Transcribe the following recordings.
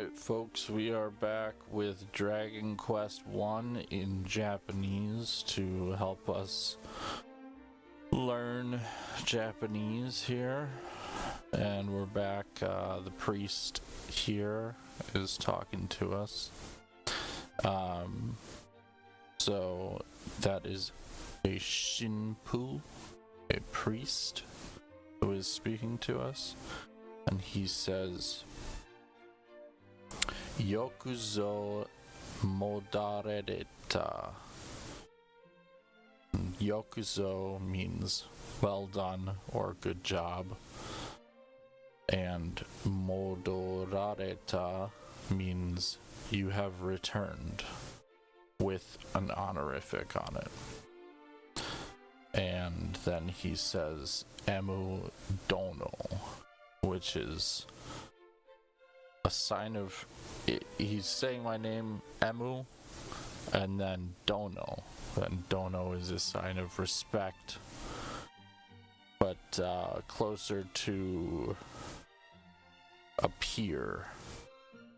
Alright, folks, we are back with Dragon Quest 1 in Japanese to help us learn Japanese here. And we're back. The priest here is talking to us. So that is a Shinpu, a priest, who is speaking to us. And he says, Yokuzo modareta. Yokuzo means well done or good job. And modorareta means you have returned with an honorific on it. And then he says emu dono, which is a sign of, he's saying my name, Emu, and then Dono. And Dono is a sign of respect, but closer to a peer,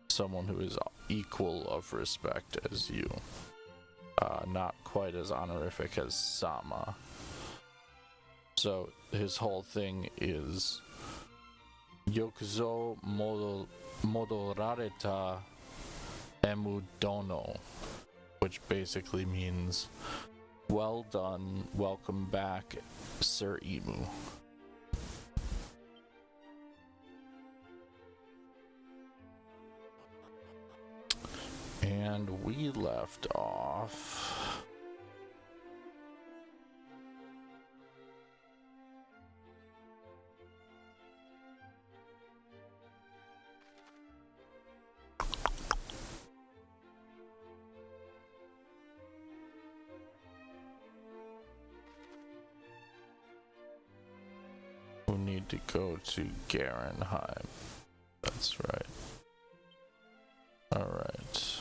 someone who is equal of respect as you. Not quite as honorific as Sama. So his whole thing is Yokuzo modorareta emu dono, which basically means well done, welcome back, Sir Emu. And we left off we need to go to Garenheim. That's right. Alright.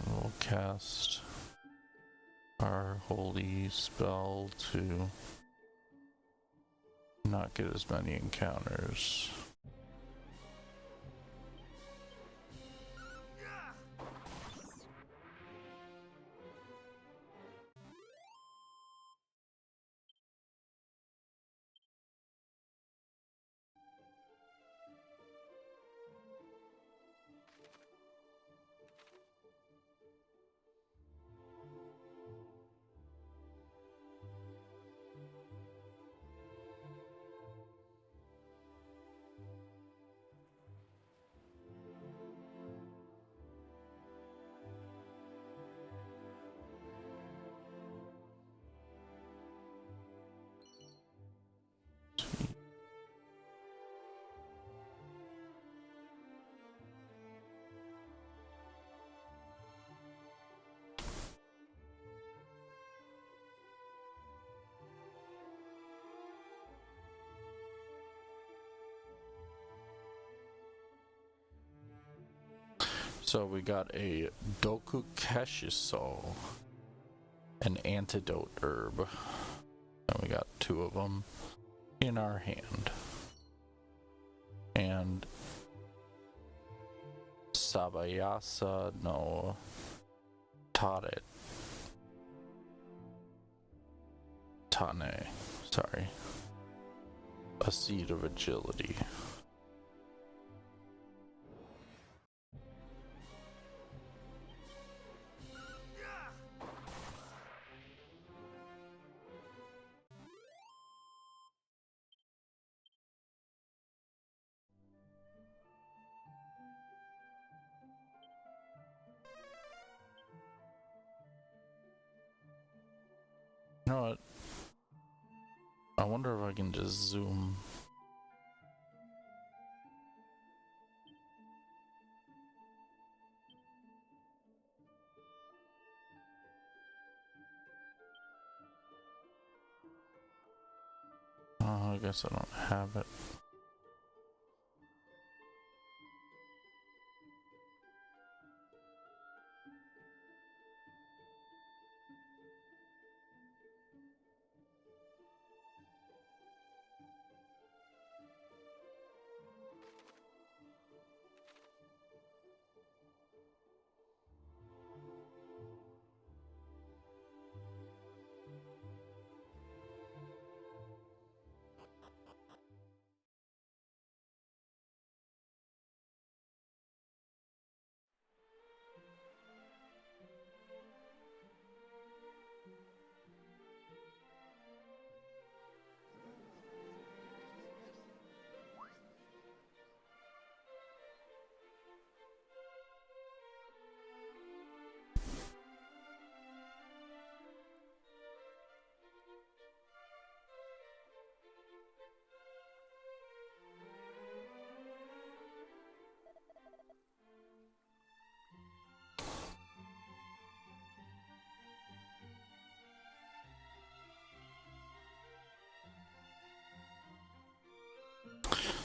We'll cast our holy spell to not get as many encounters. So we got a Doku Keshiso, an antidote herb, and we got 2 of them in our hand. And Sabayasa no Tane, sorry, a seed of agility. You know what? I wonder if I can just zoom. guess I don't have it.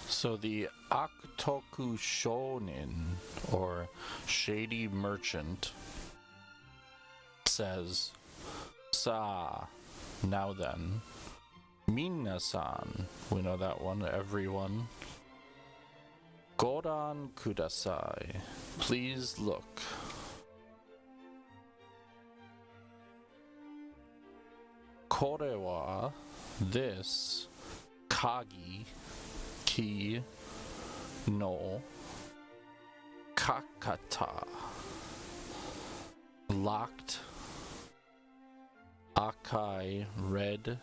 So the Aktoku Shonin, or Shady Merchant, says, Sa, now then, Minna-san, we know that one, everyone. Goran kudasai, please look. Kore wa, this, Kagi, key, no, kakata, locked, akai, red,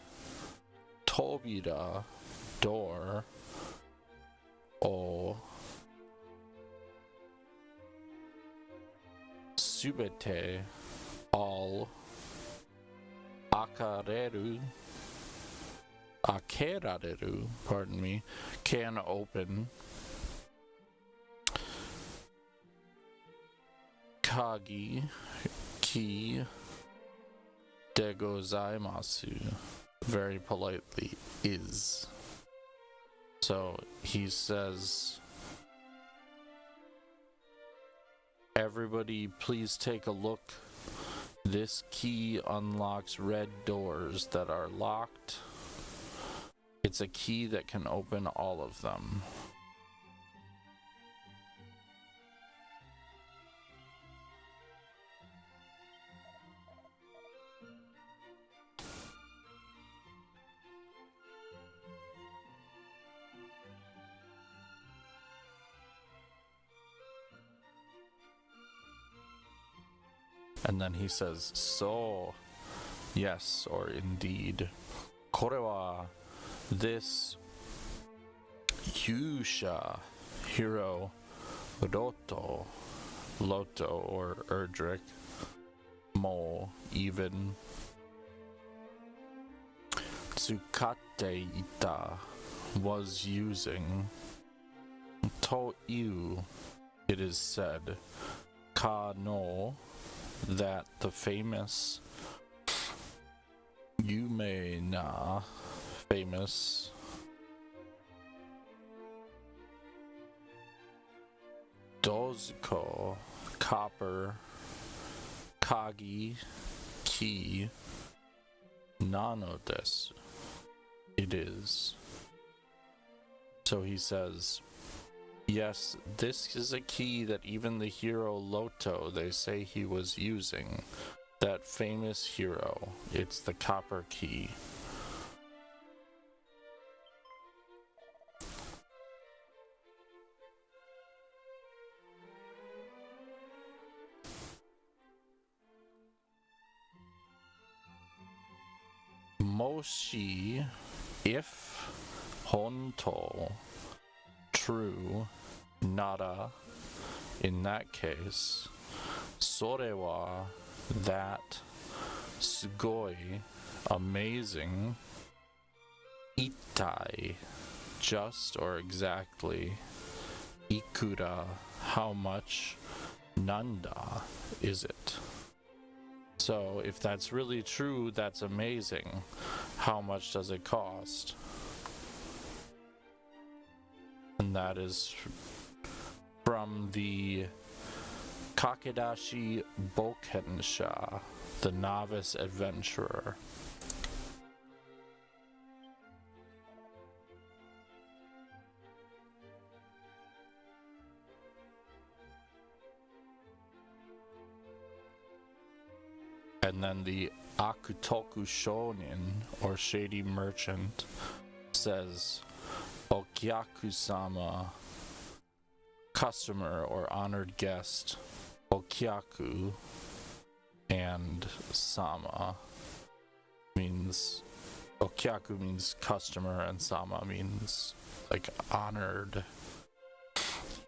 tobira, door, o, subete, all, akerareru, pardon me, can open, kagi, key, de gozaimasu, very politely, is. So he says, everybody please take a look. This key unlocks red doors that are locked. It's a key that can open all of them. And then he says, so, yes, or indeed, kore wa, this Yusha, hero, Loto, or Erdrick, Mo, even, Tsukate ita, was using, To iu, it is said, Ka no, that the famous, Yume na, famous, Dozuko, copper, Kagi, key, Nano desu, it is. So he says, yes, this is a key that even the hero Loto, they say he was using. That famous hero. It's the copper key. Moshi, if, honto, true, nada, in that case, sorewa, that, sugoi, amazing, itai, just or exactly, ikura, how much, nanda, is it? So if that's really true, that's amazing. How much does it cost? And that is from the Kakedashi Bokensha, the Novice Adventurer. And then the Akutoku Shonin, or Shady Merchant, says, Okyaku-sama, customer or honored guest, Okyaku, and Sama means, Okyaku means customer, and Sama means, like, honored.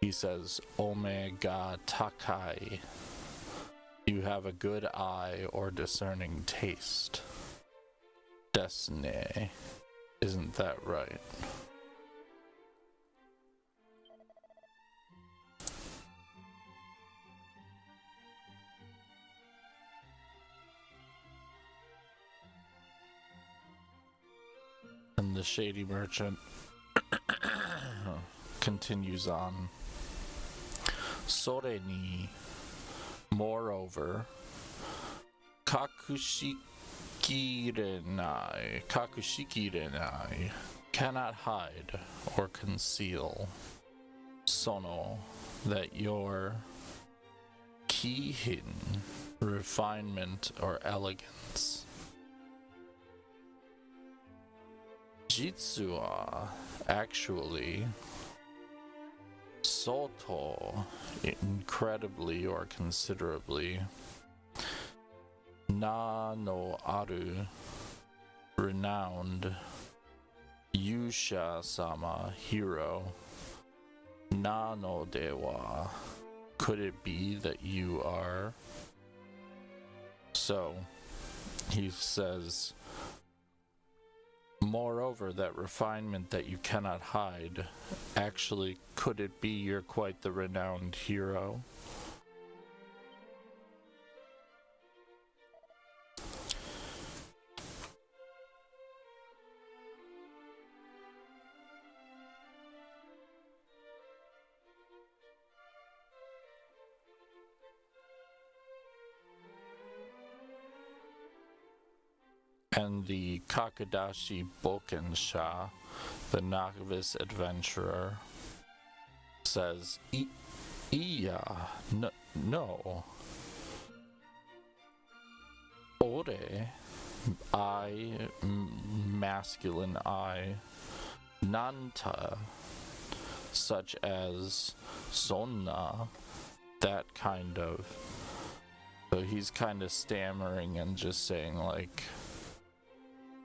He says, Omega Takai. You have a good eye or discerning taste. Desne. Isn't that right? And the Shady Merchant continues on. Sore ni, moreover, kakushikirenai, cannot hide or conceal, sono, that your kihin, refinement or elegance, jitsu wa, actually, soto, incredibly or considerably, na no aru, renowned, yusha sama, hero, na no dewa, could it be that you are? So he says, moreover, that refinement that you cannot hide, actually, could it be you're quite the renowned hero? And the Kakedashi Bokensha, the Novice Adventurer, says, Iya, no. Ore, I, masculine I, nanta, such as sonna, that kind of. So he's kind of stammering and just saying, like,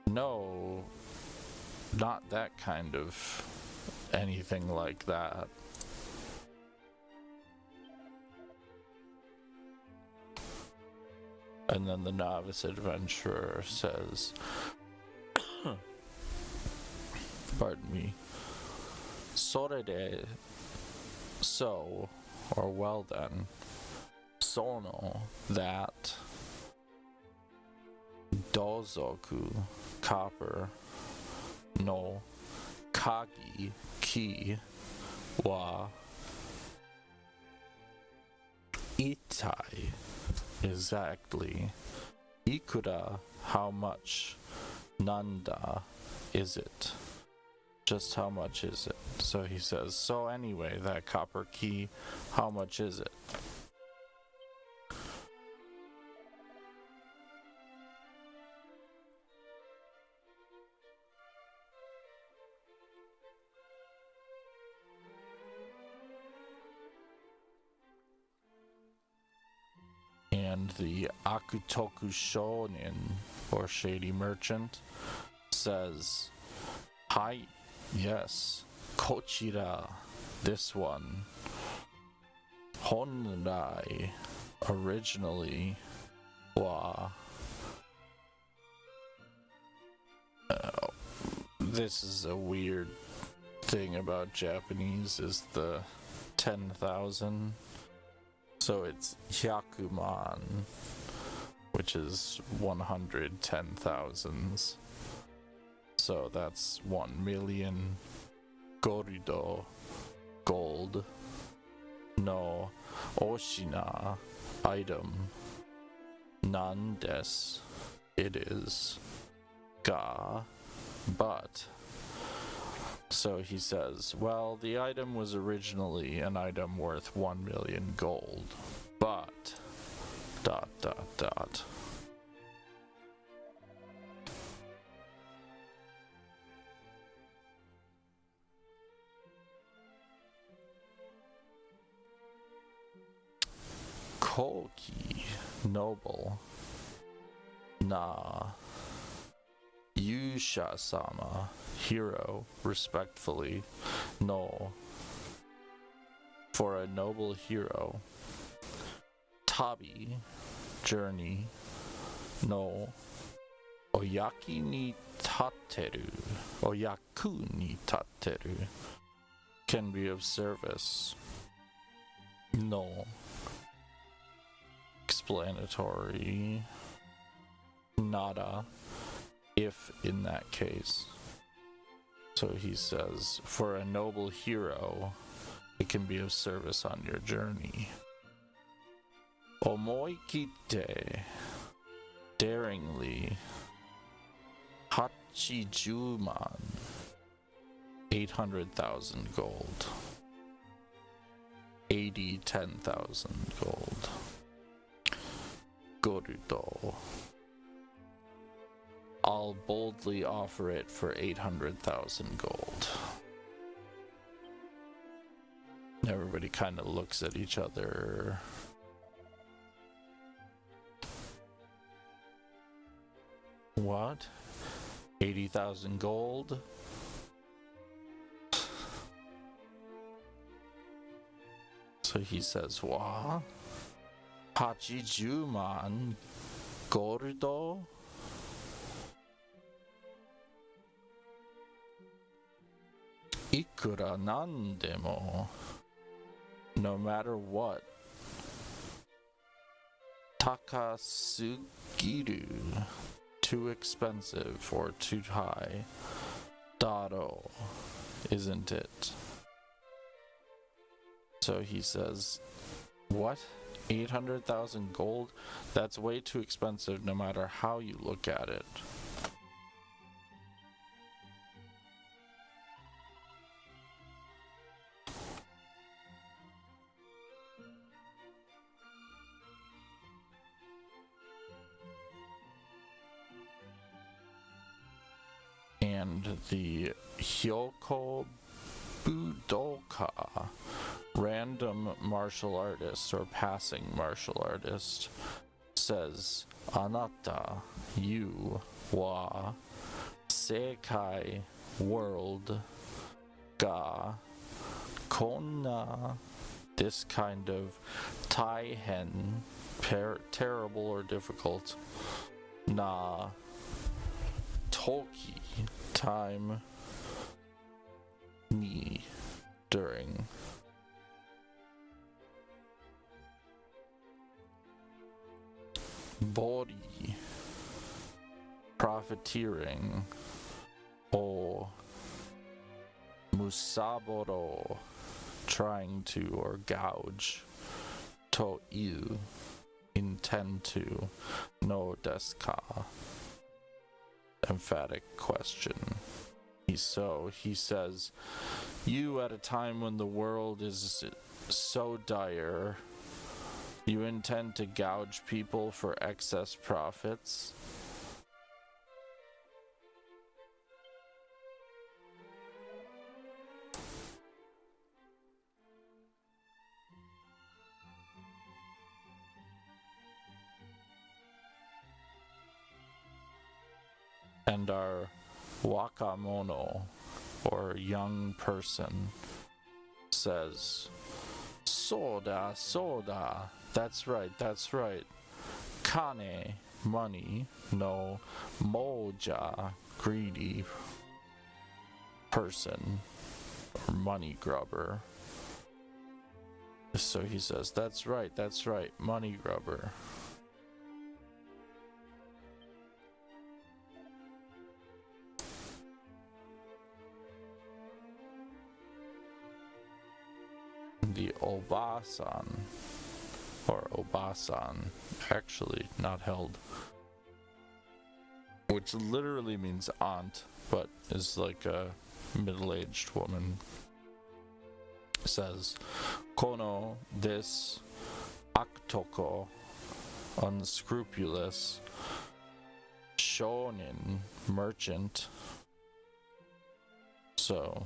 no, not that kind of anything like that. And then the Novice Adventurer says, pardon me, sorede, so, or well then, sono, that, dozoku, copper, no, kagi, key, wa, itai, exactly, ikura, how much, nanda, is it, just how much is it? So he says, so anyway, that copper key, how much is it? And the Akutoku Shonin, or Shady Merchant, says, Hi, yes, kochira, this one, honrai, originally, wa. This is a weird thing about Japanese, is the 10,000. So it's hyakuman, which is 110,000s. So that's 1,000,000. gorido, gold, no oshina, item, nan des, it is, ga, but. So he says, well, the item was originally an item worth 1 million gold, but, dot, dot, dot. Koki, noble, na, Yusha-sama, hero, respectfully, no, for a noble hero, tabi, journey, no, oyaki ni tateru, oyaku ni tateru, can be of service, no, explanatory, nada, if in that case. So he says, for a noble hero, it can be of service on your journey. Omoikite, daringly, Hachijuman, 800,000 gold. 10,000 gold. Gorudo. I'll boldly offer it for 800,000 gold. Everybody kind of looks at each other. What? 80,000 gold? So he says, what? Hachijuman goldo? Ikura nandemo, no matter what. Takasugiru, too expensive or too high. Daro, isn't it? So he says, what? 800,000 gold? That's way too expensive no matter how you look at it. And the Hyoko Budoka, random martial artist or passing martial artist, says, Anata, you, wa, sekai, world, ga, konna, this kind of, taihen, terrible or difficult, na, toki, time, ni, during. Bori, profiteering, o, musaboro, trying to or gouge, to iu, intend to, no desu ka, emphatic question. He says, you at a time when the world is so dire, you intend to gouge people for excess profits? And our wakamono, or young person, says, soda, soda, that's right, that's right. Kane, money, no, moja, greedy person, or money grubber. So he says, that's right, money grubber. Obasan, or Obasan, actually not held, which literally means aunt, but is like a middle-aged woman, says, Kono, this Aktoko, unscrupulous, shonin, merchant, so,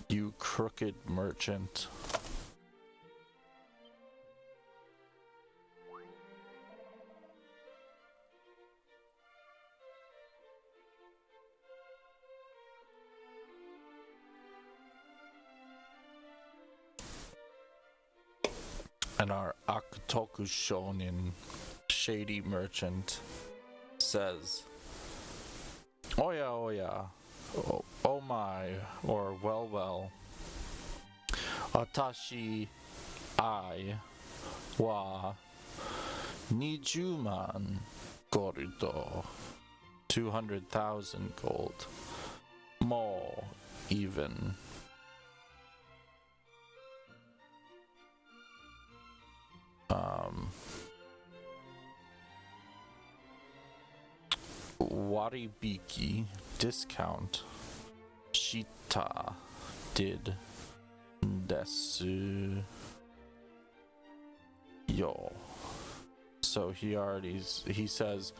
you crooked merchant. And our Akutoku Shonin, shady merchant, says, Oya oya, oh my, or well, Atashi, I, wa, 20,000 gold, 200,000 gold, more even. Waribiki, discount, shita, did, desu, yo. So he says,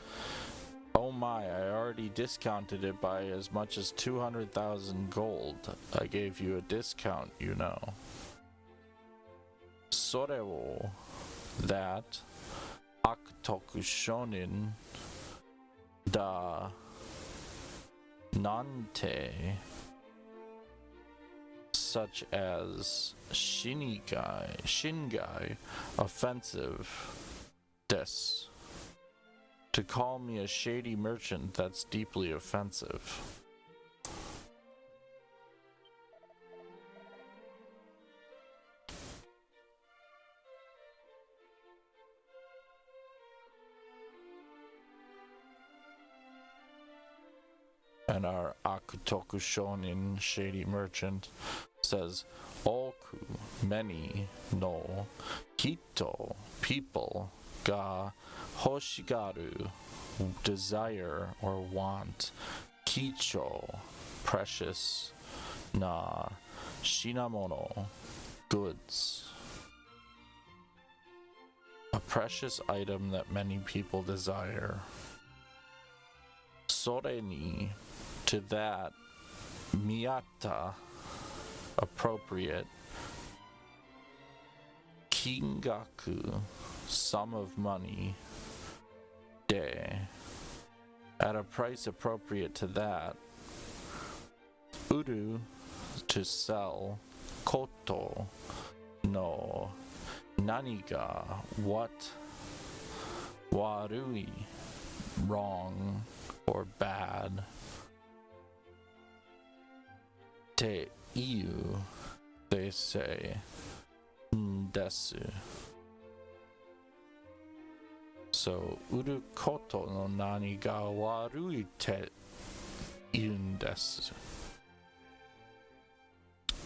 oh my, I already discounted it by as much as 200,000 gold. I gave you a discount, you know. Sore wo, that, Akutoku Shonin, da, nante, such as shingai, offensive, des. To call me a shady merchant, that's deeply offensive. And our Akutoku Shonin, shady merchant, says, Oku, many, no, hito, people, ga, hoshigaru, desire or want, kicho, precious, na, shinamono, goods. A precious item that many people desire. Sore ni, to that, miyata, appropriate, kingaku, sum of money, de, at a price appropriate to that, uru, to sell, koto, no, naniga, what, warui, wrong, or bad, te iu, they say, desu. So, uru koto no nani ga warui te iun desu.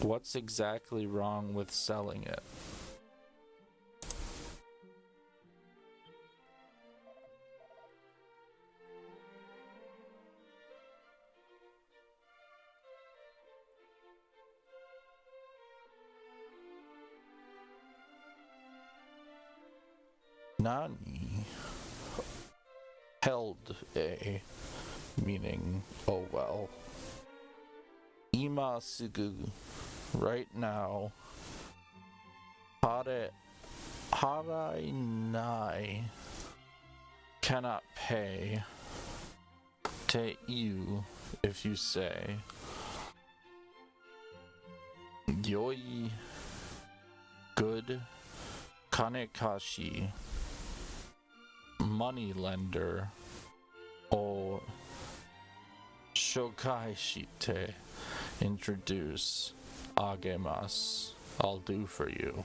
What's exactly wrong with selling it? Nani, held a, meaning, oh well. Ima sugu, right now. Harai nai, cannot pay. Te iu, if you say. Yoi, good. Kanekashi, money lender, or shokai shite, introduce, agemas, I'll do for you.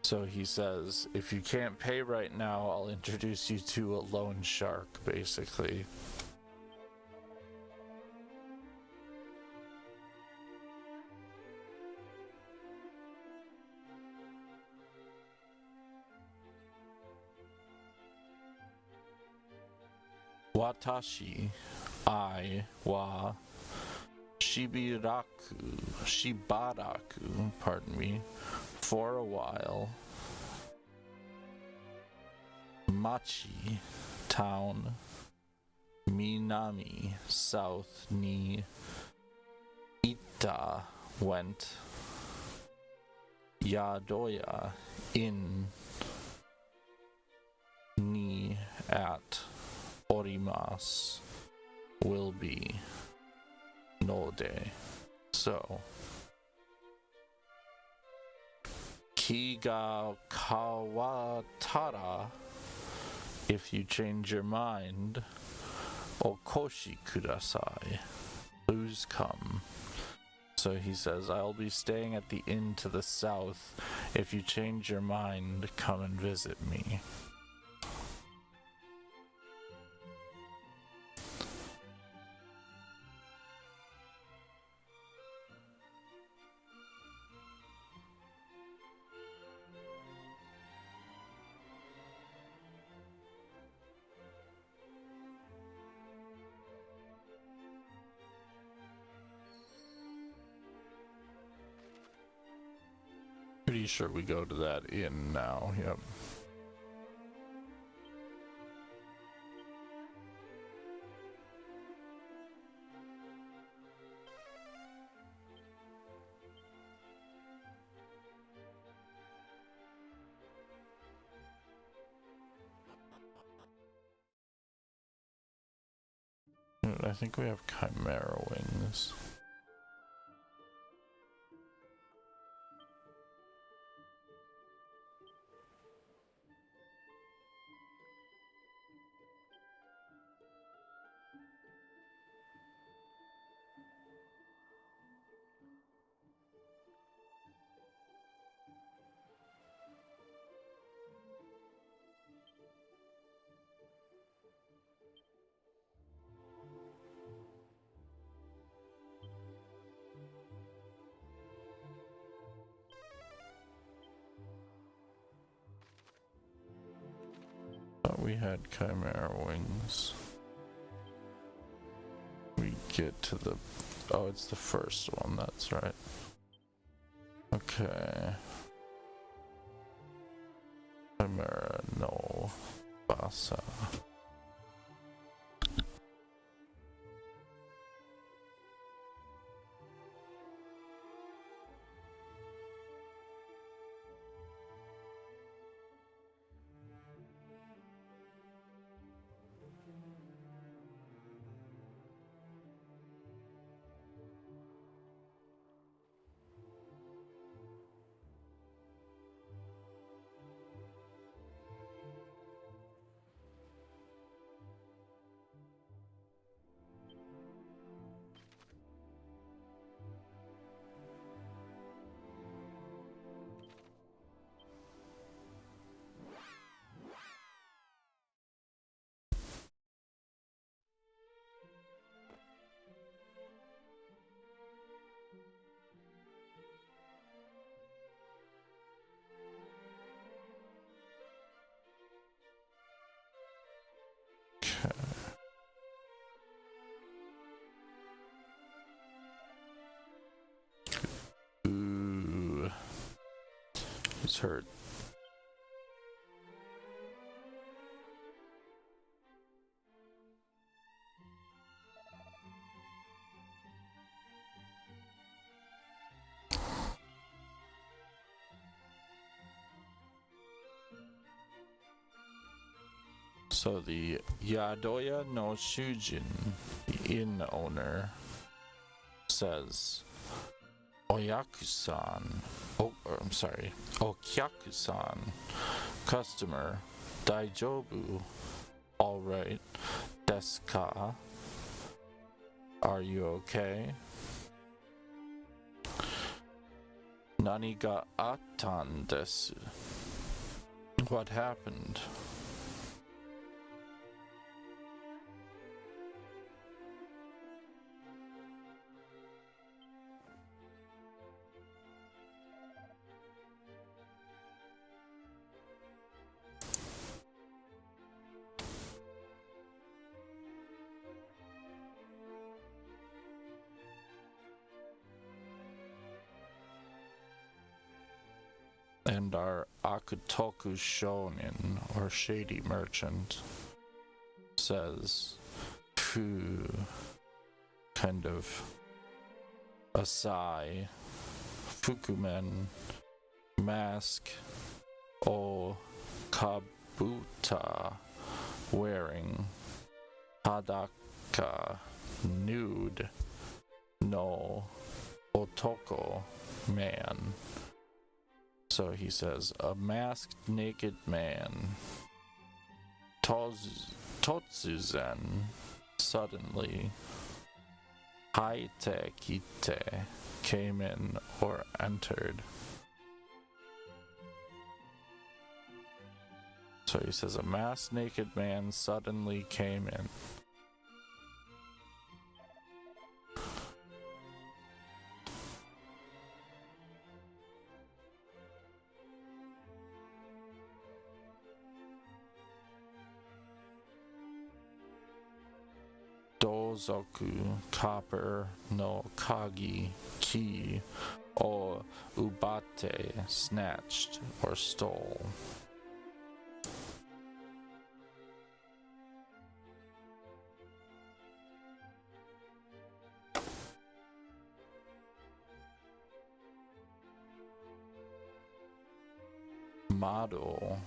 So he says, if you can't pay right now, I'll introduce you to a loan shark, basically. Watashi, I wa shibaraku, pardon me, for a while. Machi, town. Minami, south. Ni ita, went. Yadoya, in. Ni, at. Orimas, will be. Node. So. Ki ga kawatara, if you change your mind. Okoshi kudasai, please come. So he says, I'll be staying at the inn to the south. If you change your mind, come and visit me. Pretty sure we go to that inn now, yep. I think we have chimera wings. Thought we had chimera wings. We get to the... Oh, it's the first one, that's right. Okay. Chimera no basa. Ooh. It's hurt. So the Yadoya no Shujin, the inn owner, says, Oyaku-san, Okyaku-san, customer, Daijobu, alright, desu ka, are you okay? Nani ga attan desu? What happened? And our Akutoku Shonin, or shady merchant, says, phew, kind of a sigh. Fukumen, mask, o kabuta, wearing, hadaka, nude, no, otoko, man. So he says, a masked naked man. Totsuzen, suddenly, haite kite, came in or entered. So he says, a masked naked man suddenly came in. Dozoku, copper, no kagi, key, o ubate, snatched or stole. Mado,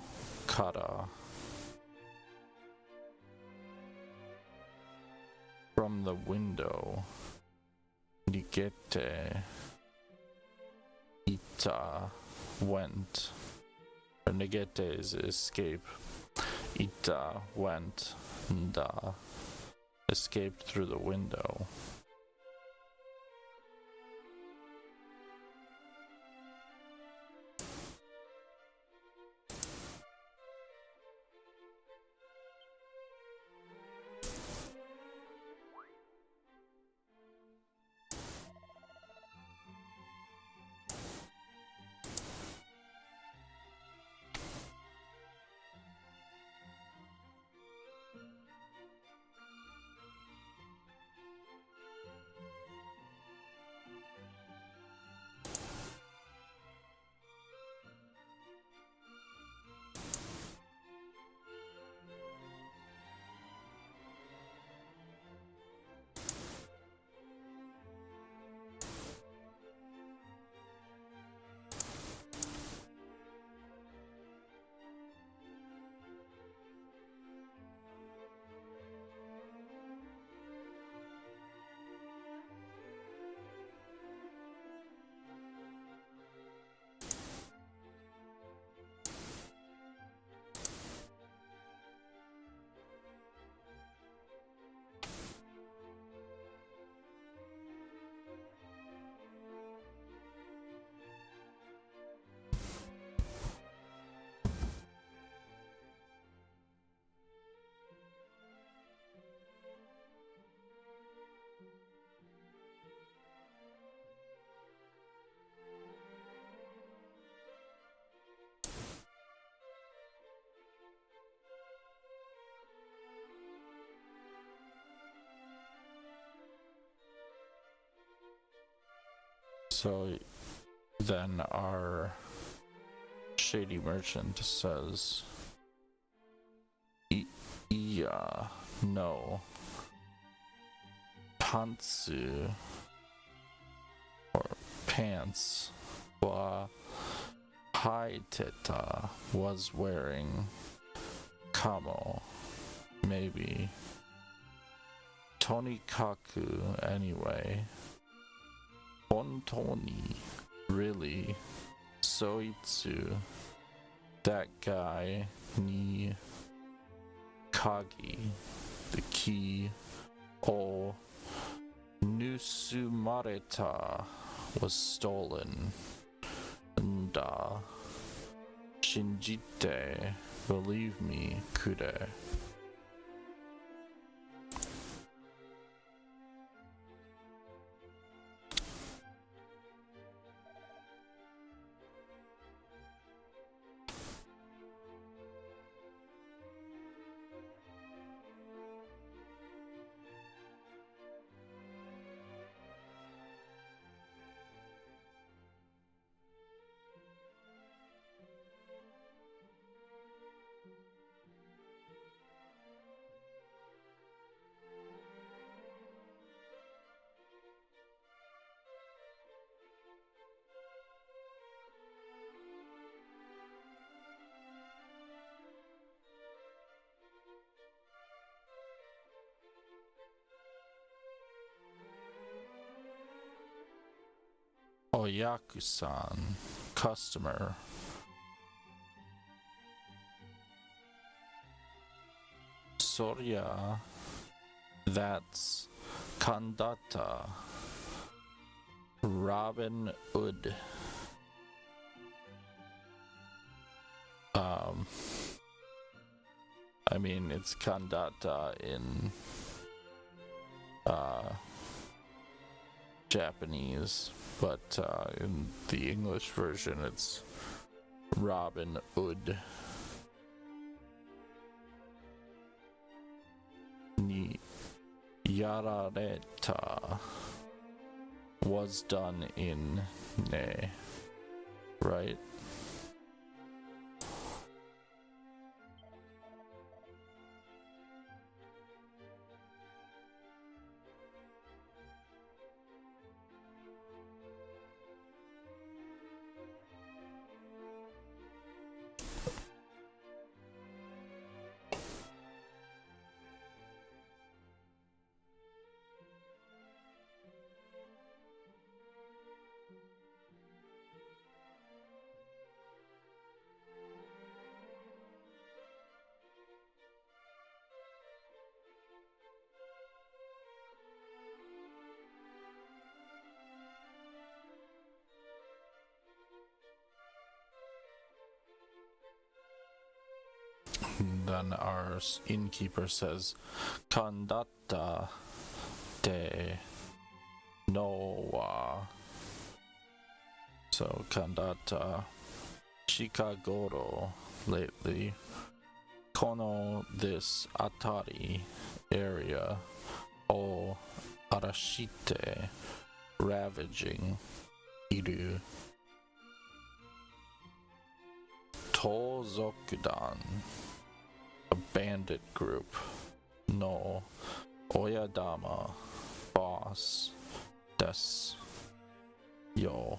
kara. From the window, nigete, ita, went. Or nigete is escape. Ita, went, nda, escaped through the window. So then our shady merchant says, Iya, no, pantsu, or pants, wa haiteta, was wearing, kamo, maybe, tonikaku, anyway, hontoni, really, soitsu, that guy, ni kagi, the key, o nusumareta, was stolen, and shinjite, believe me, kure. oyaku-san, customer. Sorya, that's Kandata, Robin Hood. I mean, it's Kandata in Japanese, but in the English version it's Robin Hood. Ni yarareta was done in ne, right? Then our innkeeper says, Kandata de no wa. So Kandata Shikagoro lately. Kono this atari area o arashite ravaging iru. Tozokudan, a bandit group. No oyadama, boss. Des yo.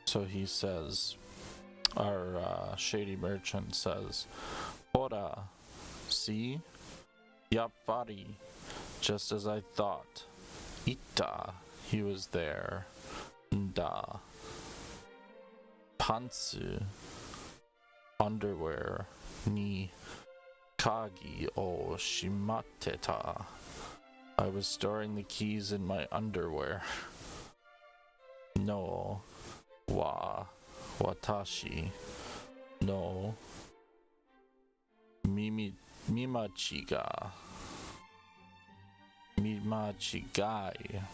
So he says, our shady merchant says, Hora, see? Yappari, just as I thought. Ita, he was there. Nda. Pantsu, underwear. Ni kagi o shimateta. I was storing the keys in my underwear. No. Wa watashi no mimachigai,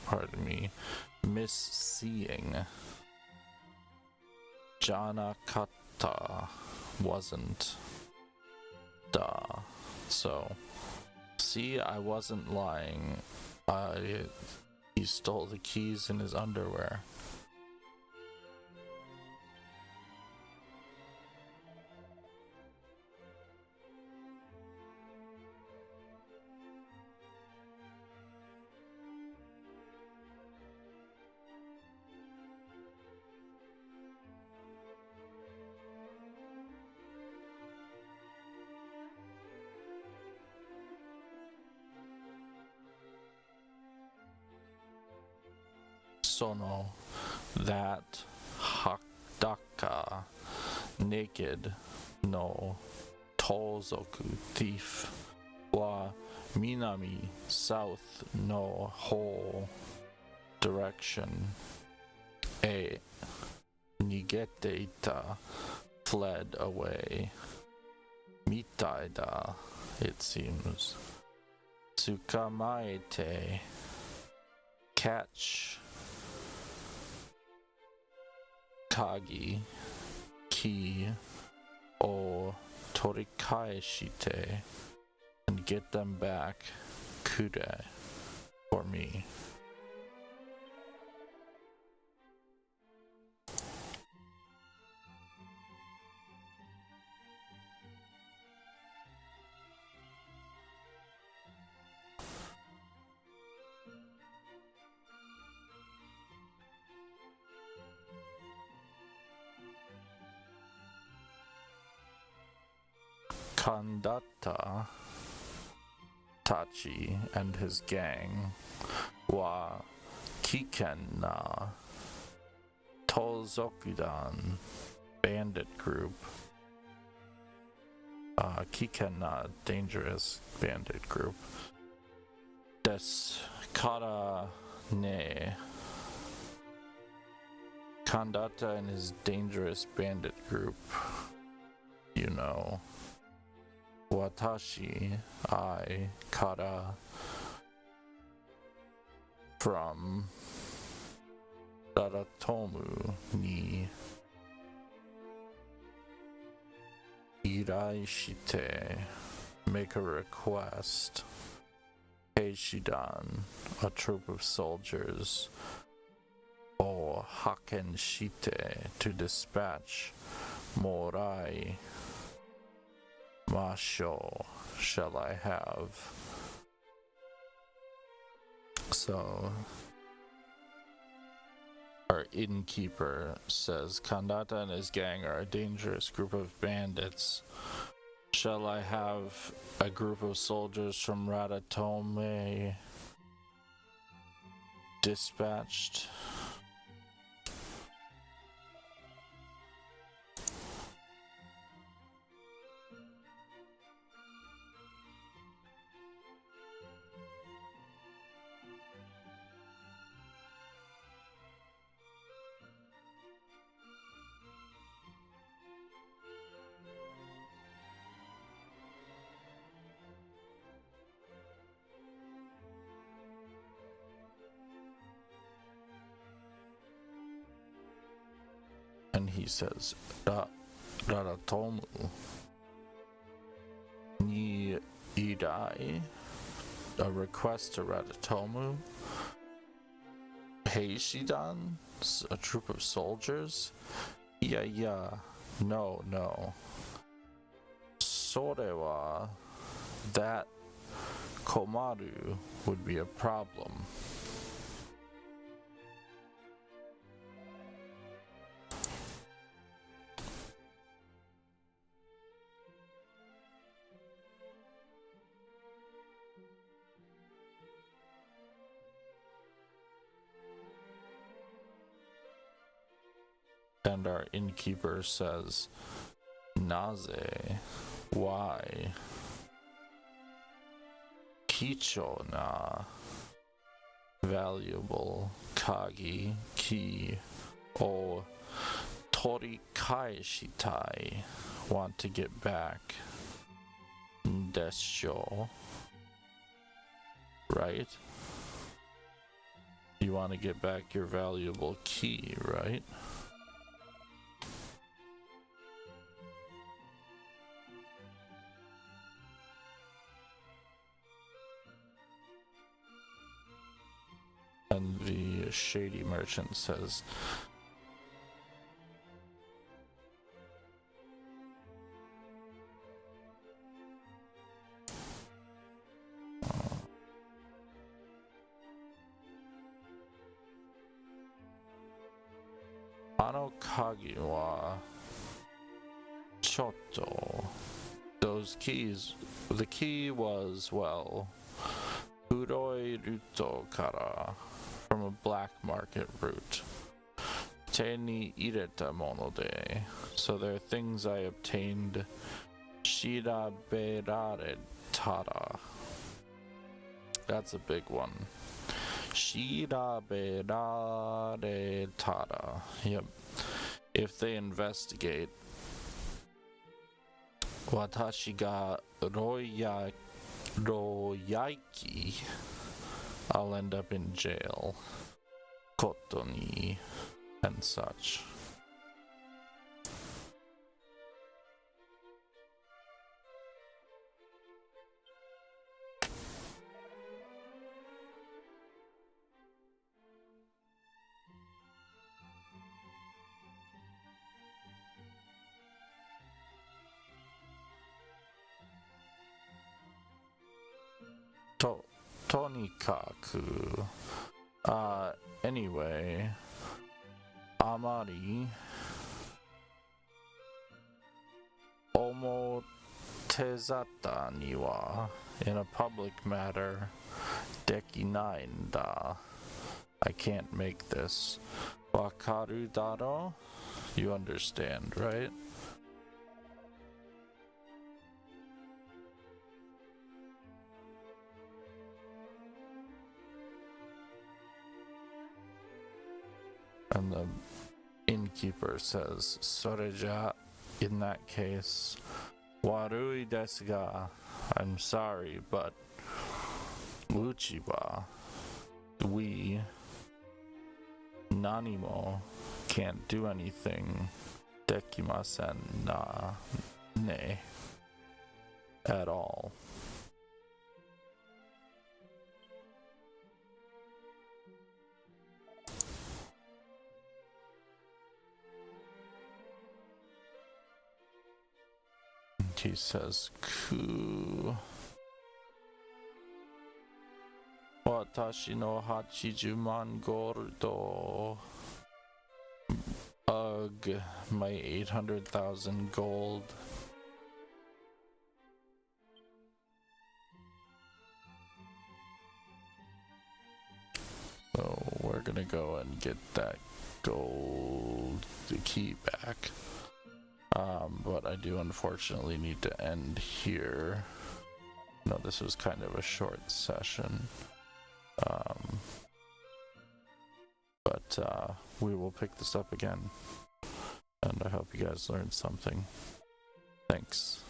pardon me, misseeing. Janakata wasn't. Da. So, see, I wasn't lying. He stole the keys in his underwear. Sono, that hakdaka, naked, no, tozoku, thief, wa minami, south, no, whole, direction, e, nigete ita, fled away, mitaida, it seems, tsukamaete, catch, kagi, key, o torikaeshite, and get them back, kure, for me. Kandata Tachi and his gang wa Kiken na Tozokudan bandit group. Kiken na dangerous bandit group. Des kara ne Kandata and his dangerous bandit group. You know. Watashi, I, kara, from Raratomu ni irai shite, make a request. Heishidan, a troop of soldiers. O haken shite, to dispatch. Morai, masho, shall I have. So our innkeeper says Kandata and his gang are a dangerous group of bandits. Shall I have a group of soldiers from Radatome dispatched? And he says, Raratomu ni irai, a request to Raratomu. Heishidan, a troop of soldiers. Yeah, no. Sore wa, that komaru would be a problem. And our innkeeper says, Naze, why? Kicho na, valuable, kagi, key, o torikai shitai, want to get back. Desho, right? You want to get back your valuable key, right? And the shady merchant says, Ano kagi wa chotto. Those keys, the key was, well, uroi ruto kara, from a black market route. Te ni ireta mono de, so they're things I obtained. Shiraberare tara. That's a big one. Shiraberare tara. Yep. If they investigate, watashi ga royaiki, I'll end up in jail. Koto ni, and such. Tonikaku. Anyway, amari omoteru Tezata ni wa in a public matter dekinai da. I can't make this. Wakaru daro? You understand, right? And the innkeeper says, Soreja, in that case, warui desu ga, I'm sorry, but uchi wa, we, nanimo, can't do anything, dekimasen na, ne, at all. He says, Ku. Watashi no 80 gold. Ugh, my 800,000 gold. So we're gonna go and get that gold, the key back. But I do unfortunately need to end here. No, this was kind of a short session. But we will pick this up again. And I hope you guys learned something. Thanks.